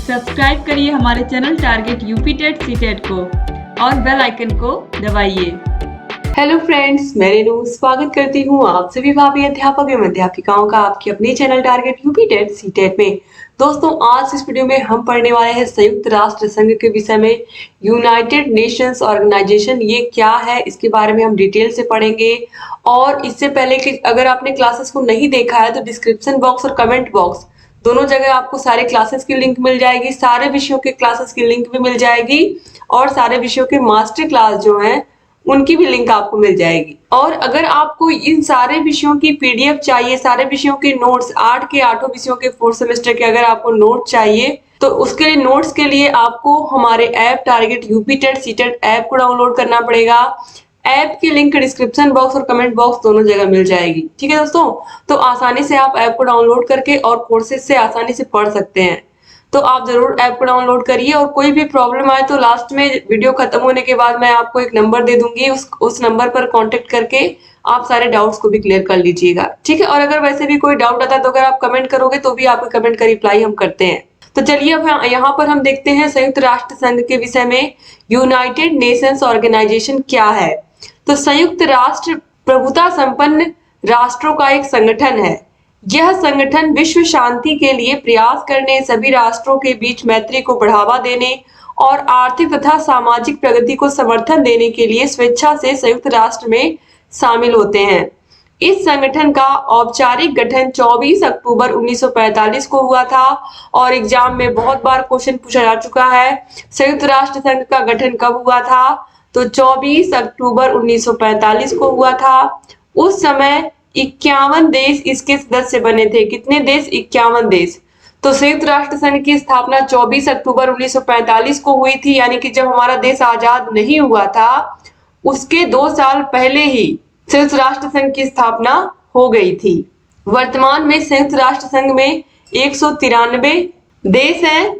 Subscribe करिए हमारे channel target UP TET CTET को और बेल आइकन को दबाइए। हेलो फ्रेंड्स, मैं रेनू स्वागत करती हूँ आप सभी भावी अध्यापक एवं अध्यापिकाओं का आपके अपने channel target UP TET CTET में। दोस्तों, आज इस वीडियो में हम पढ़ने वाले हैं संयुक्त राष्ट्र संघ के विषय में। यूनाइटेड नेशंस ऑर्गेनाइजेशन ये क्या है, इसके बारे में हम डिटेल से पढ़ेंगे। और इससे पहले कि अगर आपने क्लासेस को नहीं देखा है तो डिस्क्रिप्शन बॉक्स और कमेंट बॉक्स दोनों जगह आपको सारे क्लासेस की लिंक मिल जाएगी, सारे विषयों के क्लासेस की लिंक भी मिल जाएगी और सारे विषयों के मास्टर क्लास जो हैं उनकी भी लिंक आपको मिल जाएगी। और अगर आपको इन सारे विषयों की पीडीएफ चाहिए, सारे विषयों के नोट्स, 8 के 8 विषयों के 4th सेमेस्टर के अगर आपको नोट चाहिए तो उसके लिए नोट्स के लिए आपको हमारे app target UP TET CTET app को डाउनलोड करना पड़ेगा। ऐप की लिंक डिस्क्रिप्शन बॉक्स और कमेंट बॉक्स दोनों जगह मिल जाएगी। ठीक है दोस्तों, तो आसानी से आप ऐप को डाउनलोड करके और कोर्सेज से आसानी से पढ़ सकते हैं। तो आप जरूर ऐप को डाउनलोड करिए और कोई भी प्रॉब्लम आए तो लास्ट में वीडियो खत्म होने के बाद मैं आपको एक नंबर दे दूंगी, उस नंबर पर कांटेक्ट करके आप सारे डाउट्स को भी क्लियर कर लीजिएगा। ठीक है, और अगर वैसे भी कोई डाउट आता है तो अगर आप कमेंट करोगे तो भी आपके कमेंट का रिप्लाई हम करते हैं। तो चलिए अब यहाँ पर हम देखते हैं संयुक्त राष्ट्र संघ के विषय में। यूनाइटेड नेशंस ऑर्गेनाइजेशन क्या है? तो संयुक्त राष्ट्र प्रभुता संपन्न राष्ट्रों का एक संगठन है। यह संगठन विश्व शांति के लिए प्रयास करने, सभी राष्ट्रों के बीच मैत्री को बढ़ावा देने और आर्थिक तथा सामाजिक प्रगति को समर्थन देने के लिए स्वेच्छा से संयुक्त राष्ट्र में शामिल होते हैं। इस संगठन का औपचारिक गठन 24 अक्टूबर 1945 को हुआ था और एग्जाम में बहुत बार क्वेश्चन पूछा जा चुका है। संयुक्त राष्ट्र संघ का गठन कब हुआ था? तो 24 अक्टूबर 1945 को हुआ था। उस समय 51 देश इसके सदस्य बने थे। कितने देश? 51 देश। तो संयुक्त राष्ट्र संघ की स्थापना 24 अक्टूबर 1945 को हुई थी, यानी कि जब हमारा देश आजाद नहीं हुआ था उसके 2 साल पहले ही संयुक्त राष्ट्र संघ की स्थापना हो गई थी। वर्तमान में संयुक्त राष्ट्र संघ में 193 देश हैं।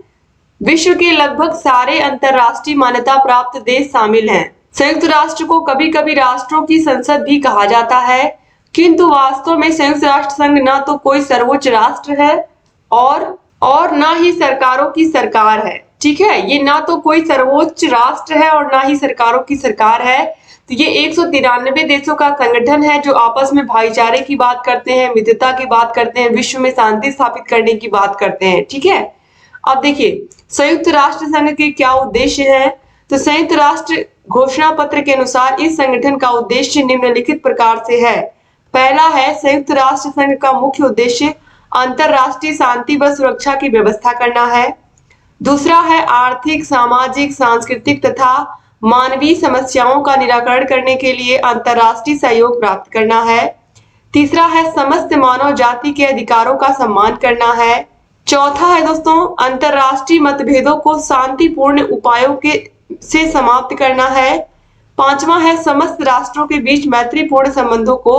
विश्व के लगभग सारे अंतरराष्ट्रीय मान्यता प्राप्त देश शामिल हैं। संयुक्त राष्ट्र को कभी कभी राष्ट्रों की संसद भी कहा जाता है, किंतु वास्तव में संयुक्त राष्ट्र संघ ना तो कोई सर्वोच्च राष्ट्र है और ना ही सरकारों की सरकार है। ठीक है, ये ना तो कोई सर्वोच्च राष्ट्र है और ना ही सरकारों की सरकार है। तो ये 193 देशों का संगठन है जो आपस में भाईचारे की बात करते हैं, मित्रता की बात करते हैं, विश्व में शांति स्थापित करने की बात करते हैं। ठीक है, अब देखिए संयुक्त राष्ट्र संघ के क्या उद्देश्य है। तो संयुक्त राष्ट्र घोषणा पत्र के अनुसार इस संगठन का उद्देश्य निम्नलिखित प्रकार से है। पहला है, संयुक्त राष्ट्र संघ का मुख्य उद्देश्य अंतरराष्ट्रीय शांति व सुरक्षा की व्यवस्था करना है। दूसरा है, आर्थिक, सामाजिक, सांस्कृतिक तथा मानवीय समस्याओं का निराकरण करने के लिए अंतरराष्ट्रीय सहयोग प्राप्त करना है। तीसरा है, समस्त मानव जाति के अधिकारों का सम्मान करना है। चौथा है दोस्तों, अंतरराष्ट्रीय मतभेदों को शांतिपूर्ण उपायों से समाप्त करना है। पांचवा है, समस्त राष्ट्रों के बीच मैत्रीपूर्ण संबंधों को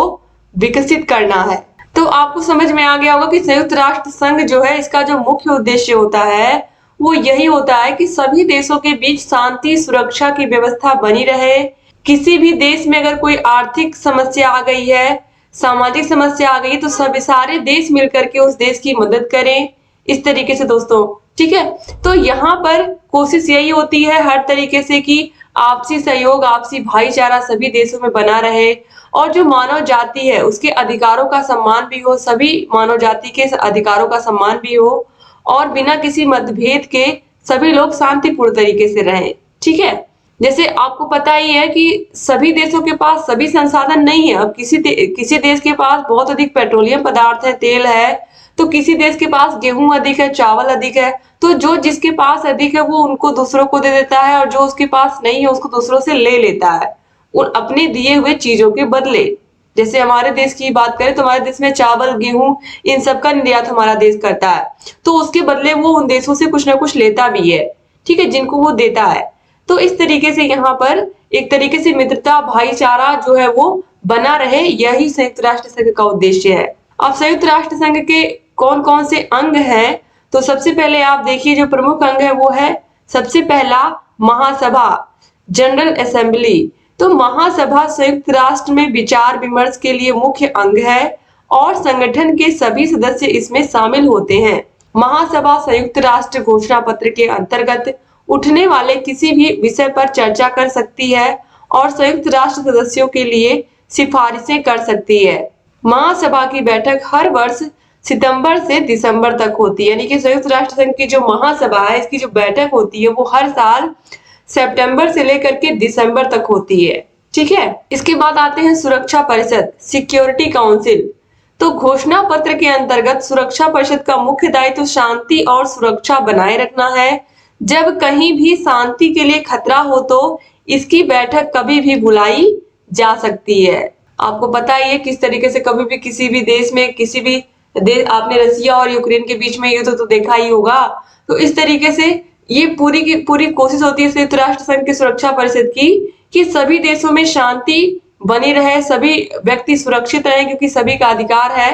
विकसित करना है। तो आपको समझ में आ गया होगा कि संयुक्त राष्ट्र संघ जो है इसका जो मुख्य उद्देश्य होता है वो यही होता है कि सभी देशों के बीच शांति सुरक्षा की व्यवस्था बनी रहे। किसी भी देश में अगर कोई आर्थिक समस्या आ गई है, सामाजिक समस्या आ गई, तो सारे देश मिलकर के उस देश की मदद करें, इस तरीके से दोस्तों। ठीक है, तो यहाँ पर कोशिश यही होती है हर तरीके से कि आपसी सहयोग, आपसी भाईचारा सभी देशों में बना रहे और जो मानव जाति है उसके अधिकारों का सम्मान भी हो, सभी मानव जाति के अधिकारों का सम्मान भी हो और बिना किसी मतभेद के सभी लोग शांतिपूर्ण तरीके से रहें। ठीक है, जैसे आपको पता ही है कि सभी देशों के पास सभी संसाधन नहीं है। अब किसी देश के पास बहुत अधिक पेट्रोलियम पदार्थ है, तेल है, तो किसी देश के पास गेहूं अधिक है, चावल अधिक है, तो जो जिसके पास अधिक है वो उनको दूसरों को दे देता है और जो उसके पास नहीं है उसको दूसरों से ले लेता है उन अपने दिए हुए चीजों के बदले। जैसे हमारे देश की बात करें तो हमारे देश में चावल, गेहूं, इन सब का निर्यात हमारा देश करता है, तो उसके बदले वो उन देशों से कुछ ना कुछ लेता भी है। ठीक है, जिनको वो देता है। तो इस तरीके से यहाँ पर एक तरीके से मित्रता, भाईचारा जो है वो बना रहे, यही संयुक्त राष्ट्र संघ का उद्देश्य है। अब संयुक्त राष्ट्र संघ के कौन कौन से अंग हैं, तो सबसे पहले आप देखिए जो प्रमुख अंग है वो है सबसे पहला महासभा, जनरल असेंबली। तो महासभा संयुक्त राष्ट्र में विचार विमर्श के लिए मुख्य अंग है और संगठन के सभी सदस्य इसमें शामिल होते हैं। महासभा संयुक्त राष्ट्र घोषणा पत्र के अंतर्गत उठने वाले किसी भी विषय पर चर्चा कर सकती है और संयुक्त राष्ट्र सदस्यों के लिए सिफारिशें कर सकती है। महासभा की बैठक हर वर्ष सितंबर से दिसंबर तक होती है, यानी कि संयुक्त राष्ट्र संघ की जो महासभा है इसकी जो बैठक होती है वो हर साल सितंबर से लेकर के दिसंबर तक होती है। ठीक है, इसके बाद आते हैं सुरक्षा परिषद, सिक्योरिटी काउंसिल। तो घोषणा पत्र के अंतर्गत सुरक्षा परिषद का मुख्य दायित्व शांति और सुरक्षा बनाए रखना है। जब कहीं भी शांति के लिए खतरा हो तो इसकी बैठक कभी भी बुलाई जा सकती है। आपको पता ही है किस तरीके से कभी भी किसी भी देश में किसी भी देश, आपने रसिया और यूक्रेन के बीच में युद्ध तो देखा ही होगा। तो इस तरीके से ये पूरी की पूरी कोशिश होती है संयुक्त राष्ट्र संघ की सुरक्षा परिषद की कि सभी देशों में शांति बनी रहे, सभी व्यक्ति सुरक्षित रहे, क्योंकि सभी का अधिकार है।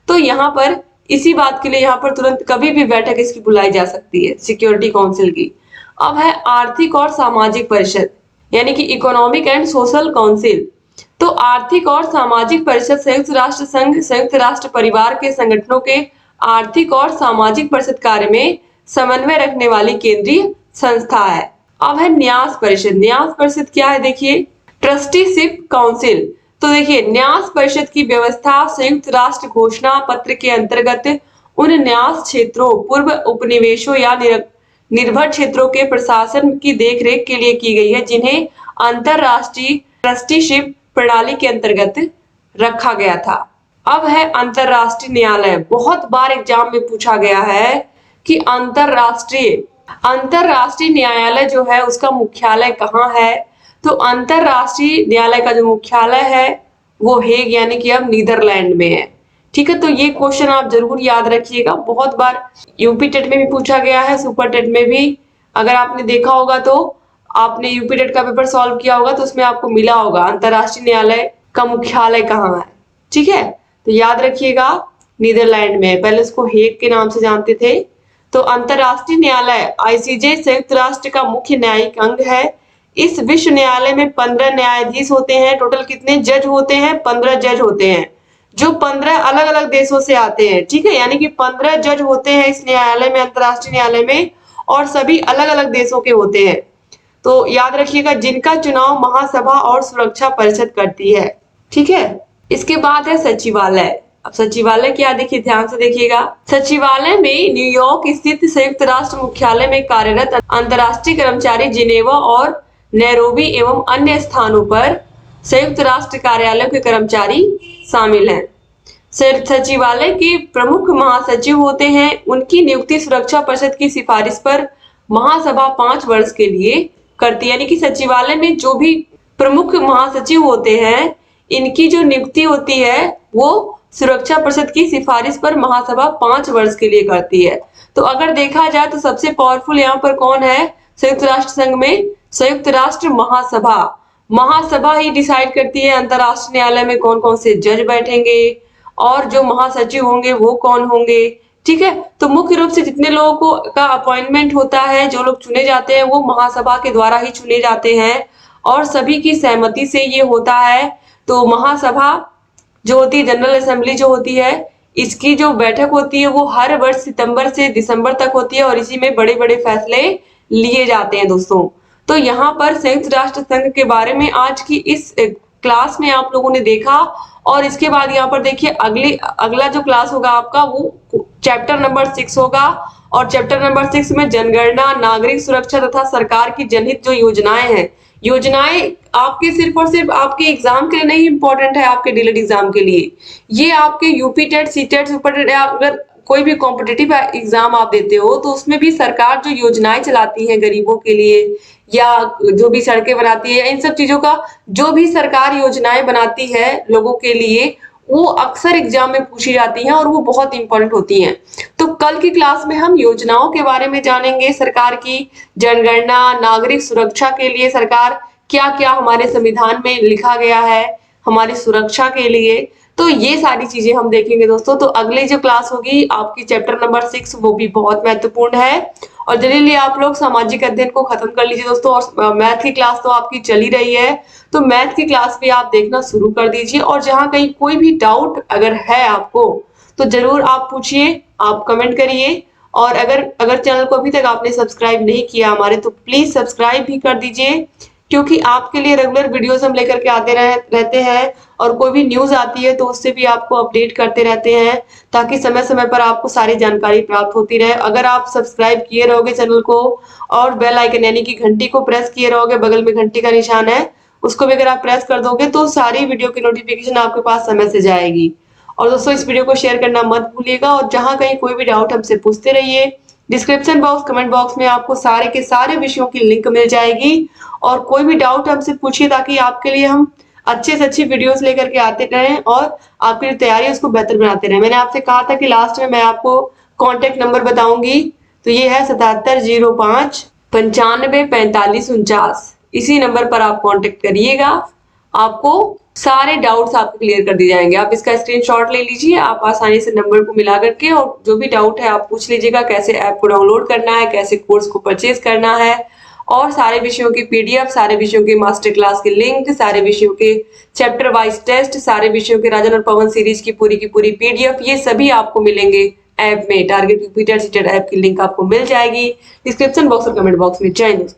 तो यहाँ पर इसी बात के लिए यहाँ पर तुरंत कभी भी बैठक इसकी बुलाई जा सकती है, सिक्योरिटी काउंसिल की। अब है आर्थिक और सामाजिक परिषद, यानी कि इकोनॉमिक एंड सोशल काउंसिल। तो आर्थिक और सामाजिक परिषद संयुक्त राष्ट्र संघ, संयुक्त राष्ट्र परिवार के संगठनों के आर्थिक और सामाजिक परिषद कार्य में समन्वय रखने वाली केंद्रीय संस्था है। अब है न्यास परिषद। न्यास परिषद क्या है देखिए, ट्रस्टीशिप काउंसिल। तो देखिए न्यास परिषद की व्यवस्था संयुक्त राष्ट्र घोषणा पत्र के अंतर्गत उन न्यास क्षेत्रों, पूर्व उपनिवेशों या निर्भर क्षेत्रों के प्रशासन की देखरेख के लिए की गई है, जिन्हें अंतरराष्ट्रीय ट्रस्टीशिप प्रणाली के अंतर्गत रखा गया था। अब है अंतरराष्ट्रीय न्यायालय। बहुत बार एग्जाम में पूछा गया है कि अंतरराष्ट्रीय न्यायालय जो है उसका मुख्यालय कहाँ है। तो अंतरराष्ट्रीय न्यायालय का जो मुख्यालय है वो हेग, यानी कि अब नीदरलैंड में है। ठीक है, तो ये क्वेश्चन आप जरूर याद रखिएगा, बहुत बार यूपी टेट में भी पूछा गया है, सुपर टेट में भी। अगर आपने देखा होगा तो आपने यूपी टेट का पेपर सॉल्व किया होगा तो उसमें आपको मिला होगा अंतरराष्ट्रीय न्यायालय का मुख्यालय कहाँ है। ठीक है, तो याद रखिएगा नीदरलैंड में, पहले उसको हेग के नाम से जानते थे। तो अंतरराष्ट्रीय न्यायालय आईसीजे संयुक्त राष्ट्र का मुख्य न्यायिक अंग है। इस विश्व न्यायालय में 15 न्यायाधीश होते हैं। टोटल कितने जज होते हैं? 15 जज होते हैं, जो 15 अलग अलग देशों से आते हैं। ठीक है, यानी कि 15 जज होते हैं इस न्यायालय में, अंतरराष्ट्रीय न्यायालय में, और सभी अलग अलग देशों के होते हैं। तो याद रखिएगा, जिनका चुनाव महासभा और सुरक्षा परिषद करती है। ठीक है, इसके बाद है सचिवालय। अब सचिवालय क्या, देखिए ध्यान से देखिएगा। सचिवालय में न्यूयॉर्क स्थित संयुक्त राष्ट्र मुख्यालय में कार्यरत अंतर्राष्ट्रीय कर्मचारी जिनेवा और नैरोबी एवं अन्य स्थानों पर संयुक्त राष्ट्र कार्यालय के कर्मचारी शामिल हैं। सचिवालय के प्रमुख महासचिव होते हैं। उनकी नियुक्ति सुरक्षा परिषद की सिफारिश पर महासभा 5 वर्ष के लिए करती है। यानी कि सचिवालय में जो भी प्रमुख महासचिव होते हैं, इनकी जो नियुक्ति होती है वो सुरक्षा परिषद की सिफारिश पर महासभा 5 वर्ष के लिए करती है। तो अगर देखा जाए तो सबसे पावरफुल यहाँ पर कौन है संयुक्त राष्ट्र संघ में? संयुक्त राष्ट्र महासभा। महासभा ही डिसाइड करती है अंतरराष्ट्रीय न्यायालय में कौन कौन से जज बैठेंगे और जो महासचिव होंगे वो कौन होंगे। ठीक है, तो मुख्य रूप से जितने लोगों को का अपॉइंटमेंट होता है, जो लोग चुने जाते हैं, वो महासभा के द्वारा ही चुने जाते हैं और सभी की सहमति से ये होता है। तो महासभा जो होती है, जनरल असेंबली जो होती है, इसकी जो बैठक होती है वो हर वर्ष सितंबर से दिसंबर तक होती है और इसी में बड़े बड़े फैसले लिए जाते हैं दोस्तों। तो यहाँ पर संयुक्त राष्ट्र संघ के बारे में आज की इस क्लास में आप लोगों ने देखा। और इसके बाद यहाँ पर देखिए अगला जो क्लास होगा आपका वो चैप्टर नंबर 6 होगा और चैप्टर नंबर 6 में जनगणना, नागरिक सुरक्षा तथा सरकार की जनहित जो योजनाएं हैं, योजनाएं आपके सिर्फ और सिर्फ आपके एग्जाम के लिए नहीं इंपॉर्टेंट है, आपके डीएलएड एग्जाम के लिए, ये आपके UP TET, C TET, super TET, अगर कोई भी कॉम्पिटिटिव एग्जाम आप देते हो तो उसमें भी सरकार जो योजनाएं चलाती है गरीबों के लिए या जो भी सड़कें बनाती है, इन सब चीजों का जो भी सरकार योजनाएं बनाती है लोगों के लिए, वो अक्सर एग्जाम में पूछी जाती हैं और वो बहुत इंपॉर्टेंट होती हैं। तो कल की क्लास में हम योजनाओं के बारे में जानेंगे, सरकार की जनगणना, नागरिक सुरक्षा के लिए सरकार क्या क्या हमारे संविधान में लिखा गया है हमारी सुरक्षा के लिए, तो ये सारी चीजें हम देखेंगे दोस्तों। तो अगली जो क्लास होगी आपकी चैप्टर नंबर 6, वो भी बहुत महत्वपूर्ण है। और जल्दी आप लोग सामाजिक अध्ययन को खत्म कर लीजिए दोस्तों, और मैथ की क्लास तो आपकी चली रही है, तो मैथ की क्लास भी आप देखना शुरू कर दीजिए। और जहां कहीं कोई भी डाउट अगर है आपको तो जरूर आप पूछिए, आप कमेंट करिए और अगर चैनल को अभी तक आपने सब्सक्राइब नहीं किया हमारे, तो प्लीज सब्सक्राइब भी कर दीजिए, क्योंकि आपके लिए रेगुलर वीडियोस हम लेकर के आते रहते हैं, और कोई भी न्यूज आती है तो उससे भी आपको अपडेट करते रहते हैं, ताकि समय समय पर आपको सारी जानकारी प्राप्त होती रहे। अगर आप सब्सक्राइब किए रहोगे चैनल को और बेल आइकन यानी कि घंटी को प्रेस किए रहोगे, बगल में घंटी का निशान है उसको भी अगर आप प्रेस कर दोगे, तो सारी वीडियो की नोटिफिकेशन आपके पास समय से जाएगी। और दोस्तों, इस वीडियो को शेयर करना मत भूलिएगा, और जहां कहीं कोई भी डाउट हमसे पूछते रहिए। डिस्क्रिप्शन बॉक्स, कमेंट बॉक्स में आपको सारे के सारे विषयों की लिंक मिल जाएगी, और कोई भी डाउट हमसे पूछिए, ताकि आपके लिए हम अच्छे से अच्छी वीडियोस लेकर के आते रहें और आपकी जो तैयारी है उसको बेहतर बनाते रहें। मैंने आपसे कहा था कि लास्ट में मैं आपको कॉन्टेक्ट नंबर बताऊंगी, तो ये है 7705 95 45 49। इसी नंबर पर आप कांटेक्ट करिएगा, आपको सारे डाउट्स आपको क्लियर कर दिए जाएंगे। आप इसका स्क्रीनशॉट ले लीजिए, आप आसानी से नंबर को मिला करके और जो भी डाउट है आप पूछ लीजिएगा, कैसे ऐप को डाउनलोड करना है, कैसे कोर्स को परचेज करना है, और सारे विषयों की पीडीएफ, सारे विषयों के मास्टर क्लास के लिंक, सारे विषयों के चैप्टर वाइज टेस्ट, सारे विषयों के राजन और पवन सीरीज की पूरी पीडीएफ, ये सभी आपको मिलेंगे ऐप में। टारगेट यूपीटेट सीटेट ऐप की लिंक आपको मिल जाएगी डिस्क्रिप्शन बॉक्स और कमेंट बॉक्स में। जय हिंद।